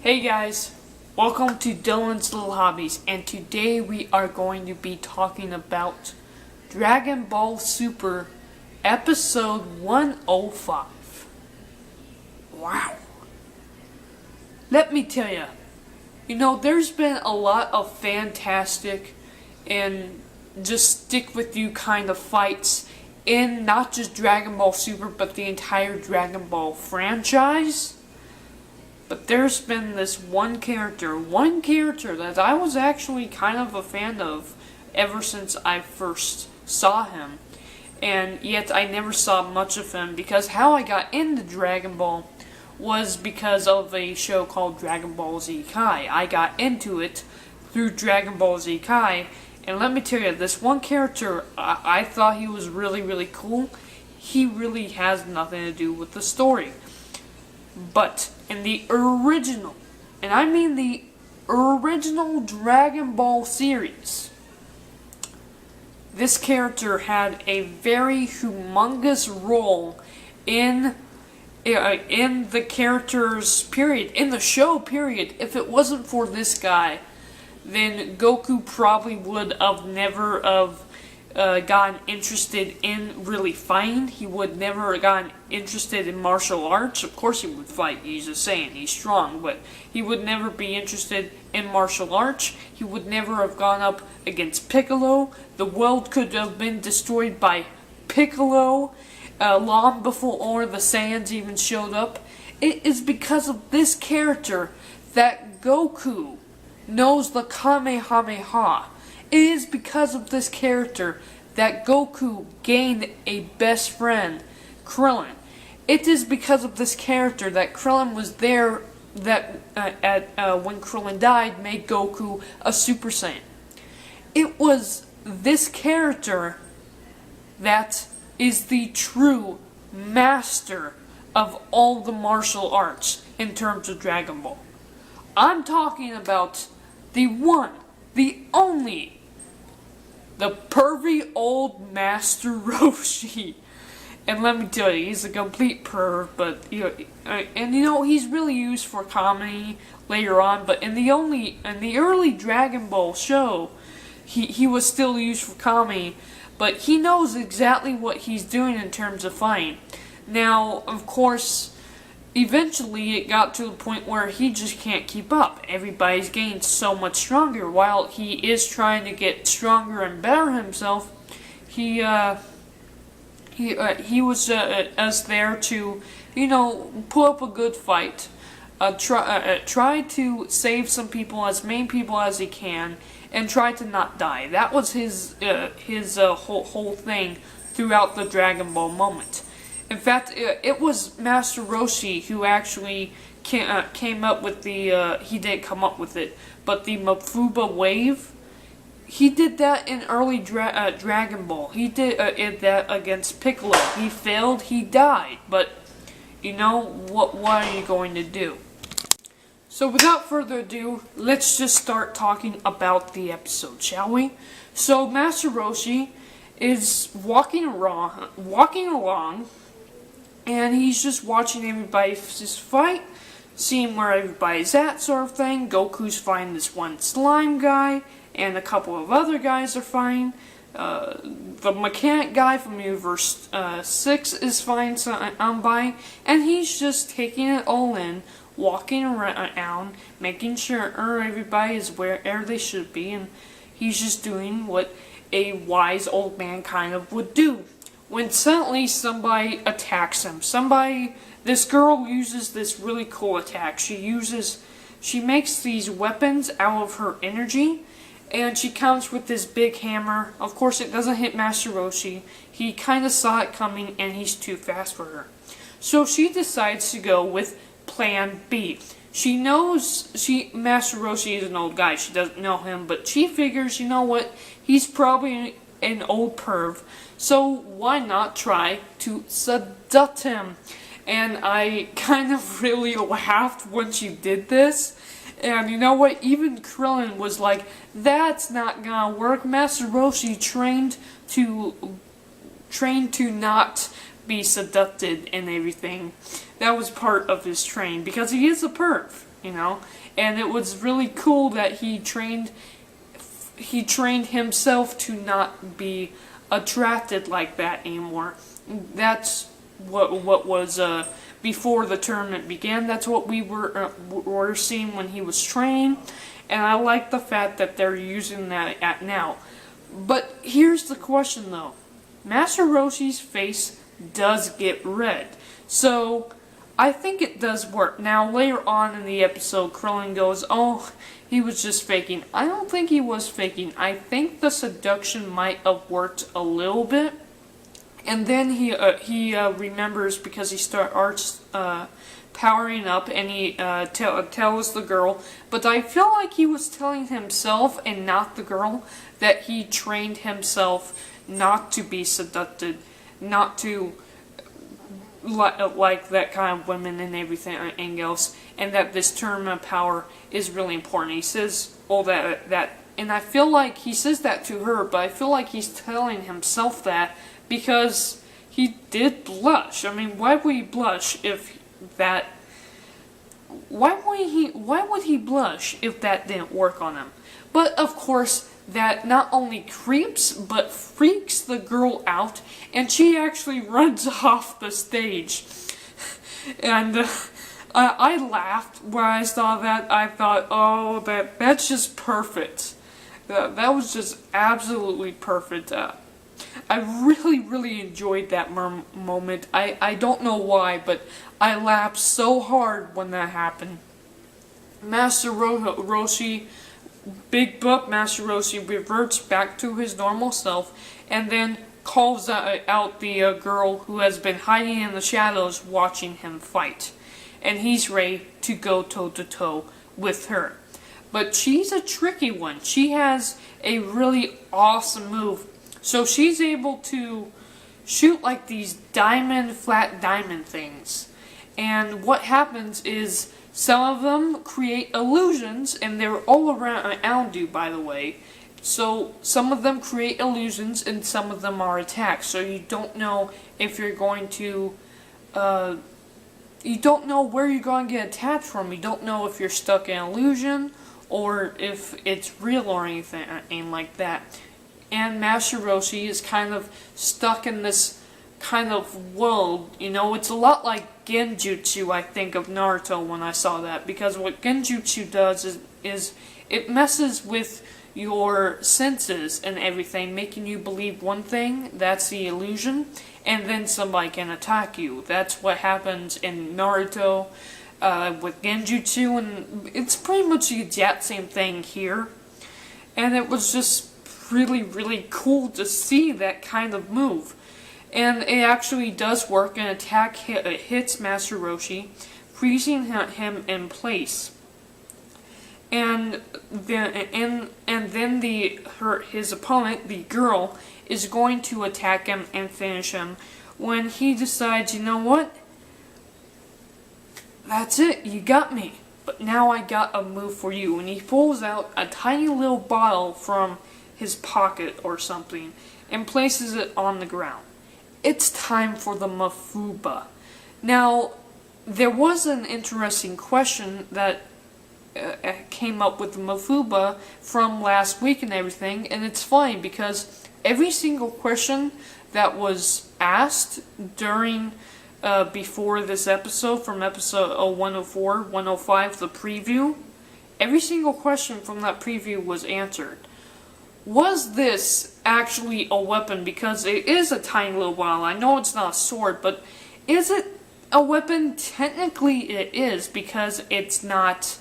Hey guys, welcome to Dylan's Little Hobbies, and today we are going to be talking about Dragon Ball Super Episode 105. Wow. Let me tell you, there's been a lot of fantastic and just stick with you kind of fights in not just Dragon Ball Super, but the entire Dragon Ball franchise. But there's been this one character that I was actually kind of a fan of ever since I first saw him. And yet I never saw much of him because how I got into Dragon Ball was because of a show called Dragon Ball Z Kai. I got into it through Dragon Ball Z Kai, and let me tell you, this one character, I thought he was really, really cool. He really has nothing to do with the story. But in the original, and I mean the original Dragon Ball series, this character had a very humongous role in the character's period, in the show period. If it wasn't for this guy, then Goku probably would have never gotten interested in really fighting. He would never have gotten interested in martial arts. Of course he would fight, he's just saying, he's strong, but he would never be interested in martial arts. He would never have gone up against Piccolo. The world could have been destroyed by Piccolo long before the Saiyans even showed up. It is because of this character that Goku knows the Kamehameha. It is because of this character that Goku gained a best friend, Krillin. It is because of this character that Krillin was there that when Krillin died, made Goku a Super Saiyan. It was this character that is the true master of all the martial arts in terms of Dragon Ball. I'm talking about the one, the only, the pervy old Master Roshi. And let me tell you, he's a complete perv, but he's really used for comedy later on, but in the early Dragon Ball show, he was still used for comedy, but he knows exactly what he's doing in terms of fighting. Now, of course, eventually it got to the point where he just can't keep up. Everybody's getting so much stronger. While he is trying to get stronger and better himself, he was as there to, put up a good fight. Try to save some people, as many people as he can, and try to not die. That was his whole thing throughout the Dragon Ball moment. In fact, it was Master Roshi who actually came up with the, he didn't come up with it, but the Mafuba wave. He did that in early Dragon Ball. He did that against Piccolo. He failed, he died, but what are you going to do? So without further ado, let's just start talking about the episode, shall we? So Master Roshi is walking along, and he's just watching everybody just fight, seeing where everybody's at, sort of thing. Goku's fighting this one slime guy, and a couple of other guys are fighting. The mechanic guy from Universe 6 is fighting on by, and he's just taking it all in, walking around, making sure everybody is wherever they should be, and he's just doing what a wise old man kind of would do. When suddenly somebody attacks him. This girl uses this really cool attack. She makes these weapons out of her energy, and she comes with this big hammer. Of course, it doesn't hit Master Roshi. He kind of saw it coming, and he's too fast for her. So she decides to go with Plan B. She knows Master Roshi is an old guy. She doesn't know him, but she figures, you know what? He's probably an old perv. So why not try to seduce him? And I kind of really laughed when she did this. And you know what? Even Krillin was like, that's not gonna work. Master Roshi trained to not be seduced and everything. That was part of his training, because he is a perv. you know? And it was really cool that he trained himself to not be attracted like that anymore. That's what was before the tournament began. That's what we were seeing when he was training, and I like the fact that they're using that at now. But here's the question though. Master Roshi's face does get red. So I think it does work. Now later on in the episode, Krillin goes, "Oh, he was just faking." I don't think he was faking. I think the seduction might have worked a little bit. And then he remembers because he starts powering up, and he tells the girl. But I feel like he was telling himself and not the girl that he trained himself not to be seduced, not to like that kind of women and everything else, and that this tournament power is really important. He says all that, and I feel like he says that to her, but I feel like he's telling himself that because he did blush. I mean, why would he blush if that? Why would he blush if that didn't work on him? But of course, that not only creeps but freaks the girl out, and she actually runs off the stage. And I laughed when I saw that. I thought, oh, that's just perfect. That was just absolutely perfect. I really enjoyed that moment. I don't know why, but I laughed so hard when that happened. Master Roshi, Big Buck Master Roshi reverts back to his normal self, and then calls out the girl who has been hiding in the shadows watching him fight. And he's ready to go toe-to-toe with her. But she's a tricky one. She has a really awesome move. So she's able to shoot like these flat diamond things. And what happens is some of them create illusions, and they're all around you, by the way. So some of them create illusions, and some of them are attacks. So you don't know if you're going to, you don't know where you're going to get attacked from. You don't know if you're stuck in an illusion, or if it's real or anything like that. And Master Roshi is kind of stuck in this kind of world. You know, it's a lot like Genjutsu, I think, of Naruto when I saw that. Because what Genjutsu does is it messes with your senses and everything, making you believe one thing, that's the illusion, and then somebody can attack you. That's what happens in Naruto with Genjutsu, and it's pretty much the exact same thing here. And it was just really cool to see that kind of move. And it actually does work. An attack hits Master Roshi, freezing him in place. And then his opponent, the girl, is going to attack him and finish him when he decides, you know what? That's it, you got me. But now I got a move for you. And he pulls out a tiny little bottle from his pocket or something and places it on the ground. It's time for the Mafuba. Now, there was an interesting question that came up with the Mafuba from last week and everything, and it's funny because every single question that was asked during before this episode, from episode 104, 105, the preview, every single question from that preview was answered. Was this actually a weapon? Because it is a tiny little bottle. I know it's not a sword, but is it a weapon? Technically it is, because it's not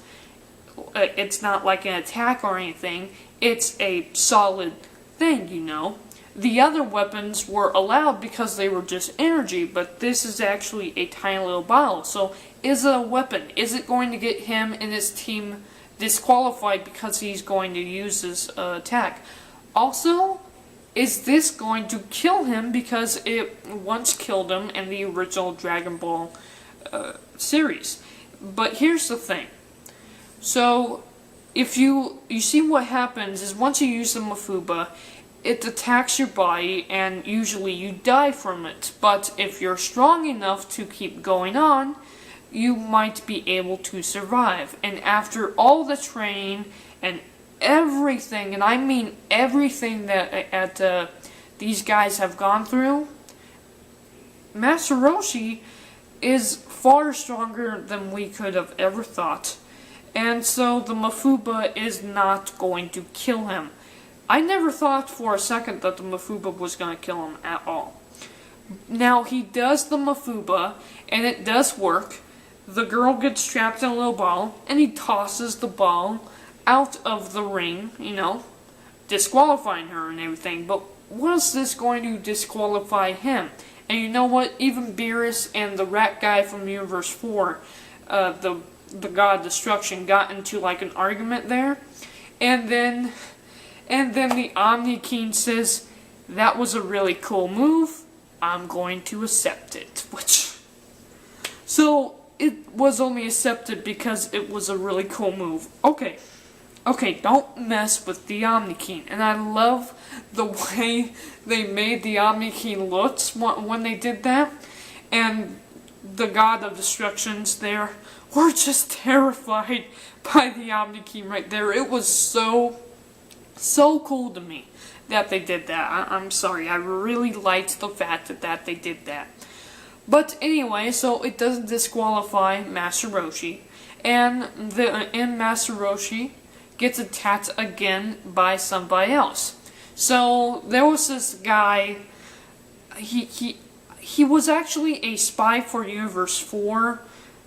like an attack or anything. It's a solid thing, you know. The other weapons were allowed because they were just energy, but this is actually a tiny little bottle. So is it a weapon? Is it going to get him and his team disqualified because he's going to use this attack? Also, is this going to kill him because it once killed him in the original Dragon Ball series? But here's the thing. So, if you see what happens is once you use the Mafuba, it attacks your body and usually you die from it. But if you're strong enough to keep going on, you might be able to survive. And after all the training and everything, and I mean everything that these guys have gone through, Master Roshi is far stronger than we could have ever thought. And so the Mafuba is not going to kill him. I never thought for a second that the Mafuba was going to kill him at all. Now, he does the Mafuba, and it does work. The girl gets trapped in a little ball, and he tosses the ball out of the ring, disqualifying her and everything. But was this going to disqualify him? And you know what? Even Beerus and the rat guy from Universe 4, the God Destruction, got into like an argument there. And then the Omni King says, that was a really cool move. I'm going to accept it. So it was only accepted because it was a really cool move. Okay, don't mess with the Omni King. And I love the way they made the Omni King look when they did that. And the God of Destructions there were just terrified by the Omni King right there. It was so cool to me that they did that. I'm sorry, I really liked the fact that they did that. But anyway, so it doesn't disqualify Master Roshi. And Master Roshi gets attacked again by somebody else. So there was this guy, he was actually a spy for Universe 4.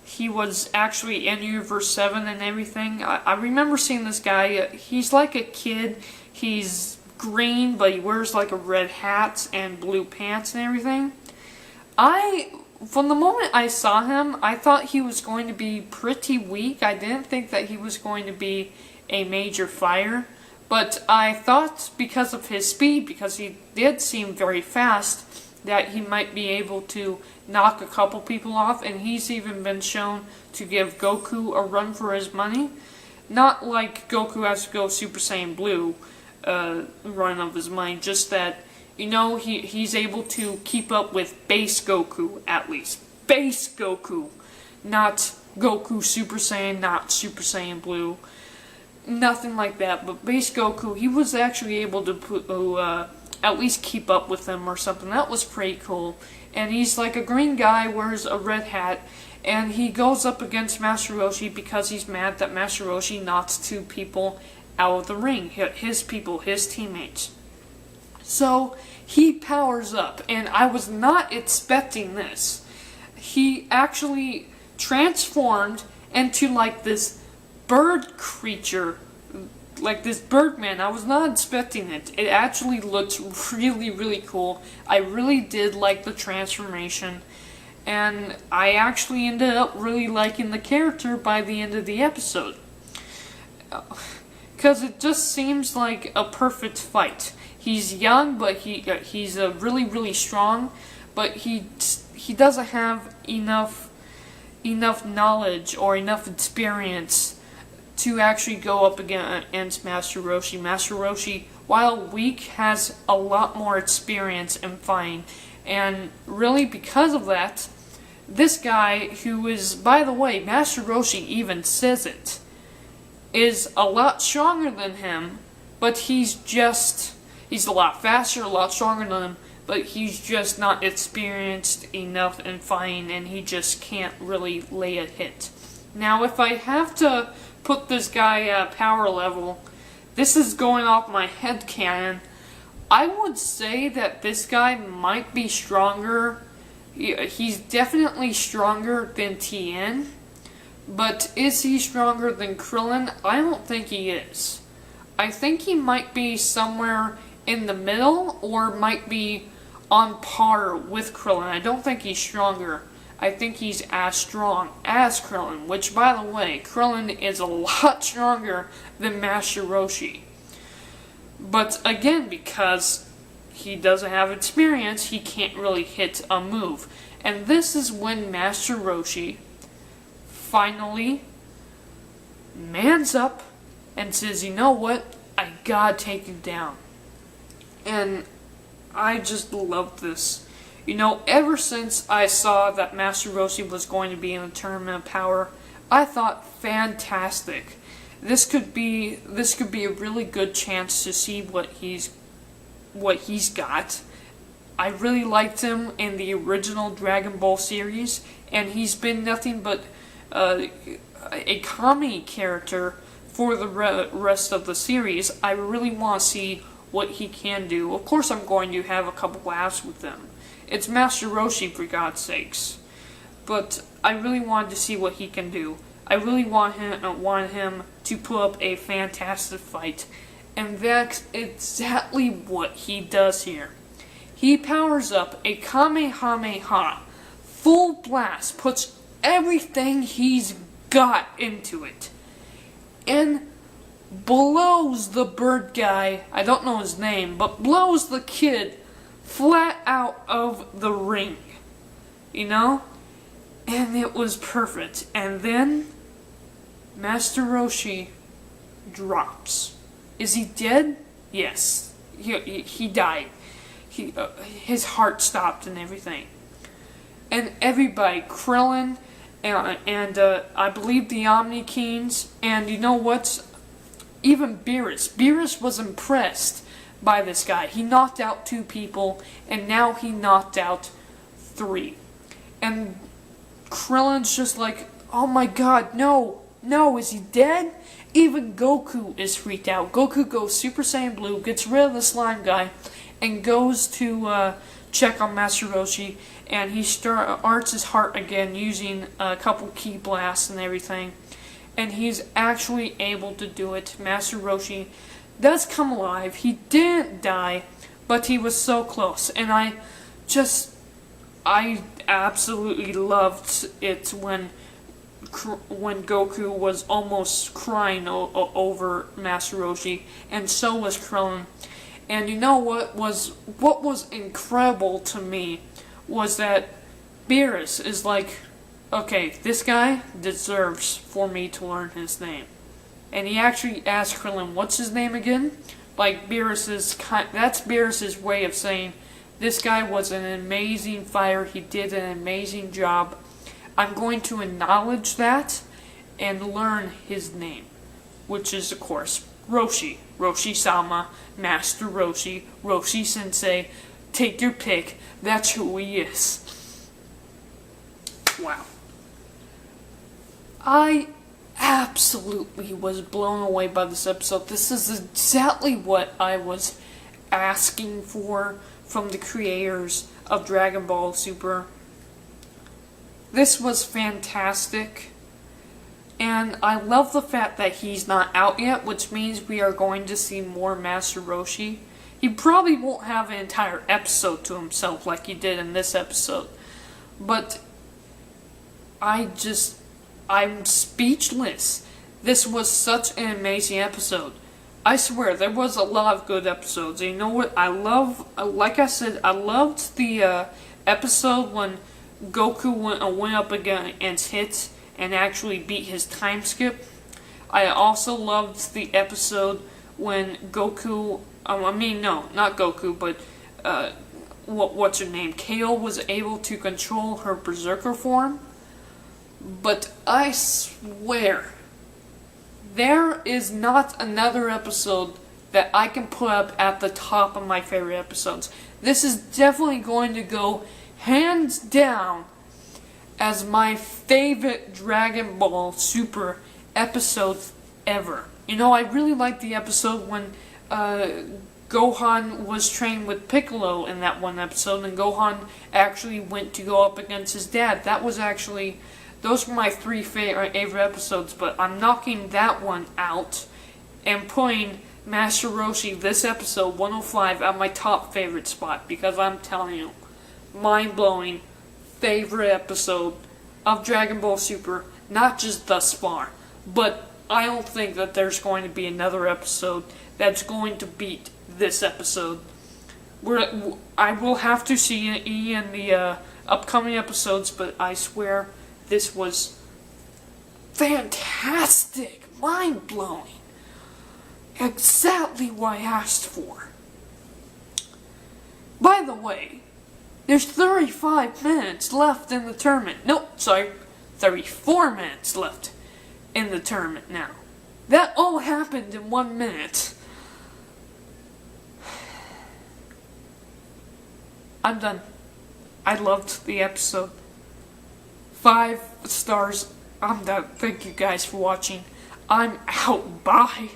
He was actually in Universe 7 and everything. I remember seeing this guy. He's like a kid. He's green, but he wears like a red hat and blue pants and everything. From the moment I saw him, I thought he was going to be pretty weak. I didn't think that he was going to be a major fighter. But I thought because of his speed, because he did seem very fast, that he might be able to knock a couple people off. And he's even been shown to give Goku a run for his money. Not like Goku has to go Super Saiyan Blue, run of his money, just that, he's able to keep up with base Goku, at least. Base Goku. Not Goku Super Saiyan, not Super Saiyan Blue. Nothing like that, but base Goku, he was actually able to at least keep up with him or something. That was pretty cool. And he's like a green guy, wears a red hat, and he goes up against Master Roshi because he's mad that Master Roshi knocks 2 people out of the ring. His people, his teammates. So he powers up, and I was not expecting this. He actually transformed into like this bird creature, like this Birdman. I was not expecting it. It actually looked really, really cool. I really did like the transformation, and I actually ended up really liking the character by the end of the episode. Because it just seems like a perfect fight. He's young, but he's really, really strong, but he doesn't have enough knowledge or enough experience to actually go up against Master Roshi. Master Roshi, while weak, has a lot more experience in fighting. And really because of that, this guy, who is, by the way, Master Roshi even says it, is a lot stronger than him, but he's a lot faster, a lot stronger than him, but he's just not experienced enough in fighting, and he just can't really lay a hit. Now, if I have to put this guy power level, this is going off my headcanon, I would say that this guy might be stronger. He's definitely stronger than Tien, but is he stronger than Krillin? I don't think he is. I think he might be somewhere in the middle, or might be on par with Krillin. I don't think he's stronger. I think he's as strong as Krillin, which, by the way, Krillin is a lot stronger than Master Roshi. But again, because he doesn't have experience, he can't really hit a move. And this is when Master Roshi finally mans up and says, you know what, I gotta take you down. And I just love this. You know, ever since I saw that Master Roshi was going to be in the Tournament of Power, I thought, fantastic. This could be a really good chance to see what he's got. I really liked him in the original Dragon Ball series, and he's been nothing but a comedy character for the rest of the series. I really want to see what he can do. Of course, I'm going to have a couple laughs with him. It's Master Roshi, for God's sakes. But I really wanted to see what he can do. I really want him to put up a fantastic fight. And that's exactly what he does here. He powers up a Kamehameha, full blast, puts everything he's got into it, and blows the bird guy, I don't know his name, but blows the kid flat out of the ring. You know? And it was perfect. And then Master Roshi drops. Is he dead? Yes. He died. His heart stopped and everything. And everybody, Krillin, and I believe the Omni Kings, and you know what? Even Beerus. Beerus was impressed by this guy. He knocked out 2 people, and now he knocked out 3. And Krillin's just like, oh my god, no, is he dead? Even Goku is freaked out. Goku goes Super Saiyan Blue, gets rid of the slime guy, and goes to check on Master Roshi, and he starts his heart again using a couple key blasts and everything. And he's actually able to do it. Master Roshi does come alive. He didn't die, but he was so close. And I absolutely loved it when Goku was almost crying over Master Roshi, and so was Krillin. And you know what was incredible to me was that Beerus is like, okay, this guy deserves for me to learn his name. And he actually asked Krillin, what's his name again? Like, that's Beerus's way of saying, this guy was an amazing fighter, he did an amazing job. I'm going to acknowledge that and learn his name. Which is, of course, Roshi. Roshi-sama, Master Roshi, Roshi-sensei, take your pick, that's who he is. Wow. I absolutely was blown away by this episode. This is exactly what I was asking for from the creators of Dragon Ball Super. This was fantastic. And I love the fact that he's not out yet, which means we are going to see more Master Roshi. He probably won't have an entire episode to himself like he did in this episode. But I'm speechless. This was such an amazing episode. I swear, there was a lot of good episodes. And you know what? Like I said, I loved the episode when Goku went up against Hit and actually beat his time skip. I also loved the episode when Goku, not Goku, but what's her name? Kale was able to control her Berserker form. But I swear, there is not another episode that I can put up at the top of my favorite episodes. This is definitely going to go hands down as my favorite Dragon Ball Super episode ever. You know, I really liked the episode when Gohan was trained with Piccolo in that one episode, and Gohan actually went to go up against his dad. Those were my 3 favorite episodes, but I'm knocking that one out and putting Master Roshi, this episode, 105, at my top favorite spot, because I'm telling you, mind-blowing favorite episode of Dragon Ball Super, not just thus far, but I don't think that there's going to be another episode that's going to beat this episode. I will have to see in the upcoming episodes, but I swear this was fantastic, mind-blowing, exactly what I asked for. By the way, There's 35 minutes left in the tournament. Nope, sorry. 34 minutes left in the tournament now. That all happened in 1 minute. I'm done. I loved the episode. 5 stars. I'm done. Thank you guys for watching. I'm out. Bye.